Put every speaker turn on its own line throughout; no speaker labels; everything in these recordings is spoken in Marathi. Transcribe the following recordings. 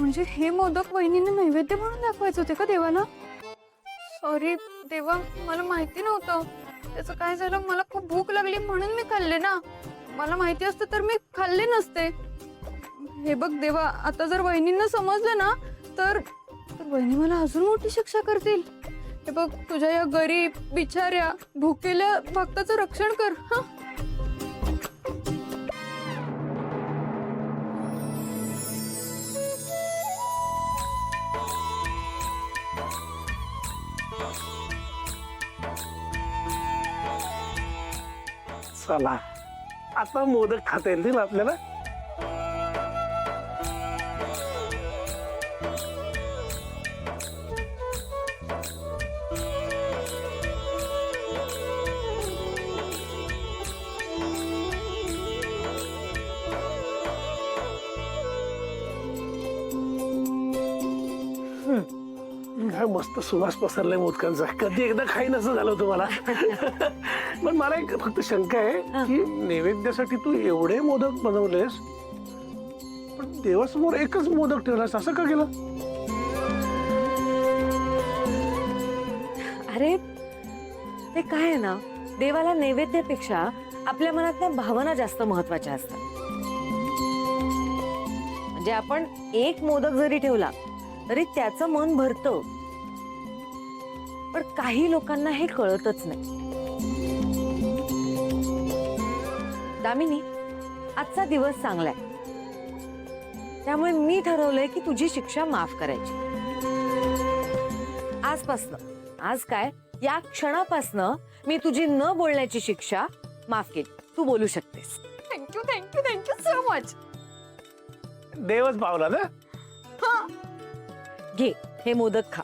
म्हणजे हे मोदक वहिनीने नैवेद्य म्हणून दाखवायचे होते का देवाला? सॉरी देवा, मला माहिती नव्हतं. त्याचं काय झालं, मला खूप भूक लागली म्हणून मी खाल्ले ना. मला माहिती असतं तर मी खाल्ले नसते. हे बघ देवा, आता जर वहिनींना समजलं ना तर वहिनी मला अजून मोठी शिक्षा करतील. हे बघ, तुझ्या या गरीब बिचाऱ्या भुकेल्या भक्ताचं रक्षण कर. हा,
चला आता मोदक खाता येतील आपल्याला. काय मस्त सुवास पसरलाय मोदकांचा. कधी एकदा खाईन असं झालं तुम्हाला. पण मला एक फक्त शंका आहे की नैवेद्यासाठी तू एवढे मोदक बनवलेस पण देवासमोर एकच मोदक ठेवलास, असं का केलं?
अरे ते काय आहे ना, देवाला नैवेद्यापेक्षा आपल्या मनातल्या भावना जास्त महत्वाच्या असतात. म्हणजे आपण एक मोदक जरी ठेवला तरी त्याचं मन भरतं, पण काही लोकांना हे कळतच नाही. दामिनी, आजचा दिवस चांगला आहे, त्यामुळे मी ठरवलंय की तुझी शिक्षा माफ करायची. आजपासनं, आज काय, या क्षणापासनं मी तुझी न बोलण्याची शिक्षा माफ केली. तू बोलू शकतेस.
Thank you thank you thank you so much.
देवच पावला ना.
हा,
घे हे मोदक खा.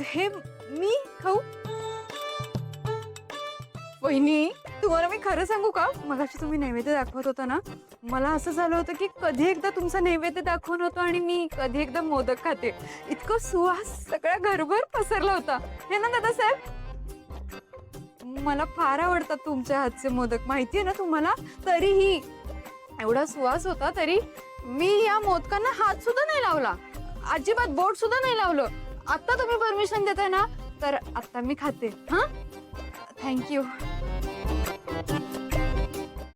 हे मी खाऊ? वहिनी, तुम्हाला मी खरं सांगू का, मगाशी तुम्ही नैवेद्य दाखवत होता ना, मला असं झालं होतं की कधी एकदा तुमचा नैवेद्य दाखवून होतो आणि मी कधी एकदा मोदक खाते. इतकं सुवास सगळ्या घरभर पसरला होता. हे ना दादासाहेब, मला फार आवडतात तुमच्या हातचे मोदक, माहितीये ना तुम्हाला. तरीही एवढा सुवास होता तरी मी या मोदकांना हात सुद्धा नाही लावला, अजिबात बोट सुद्धा नाही लावलं. आता तुम्ही परमिशन देताय ना, तर आता मी खाते. हा, थँक्यू.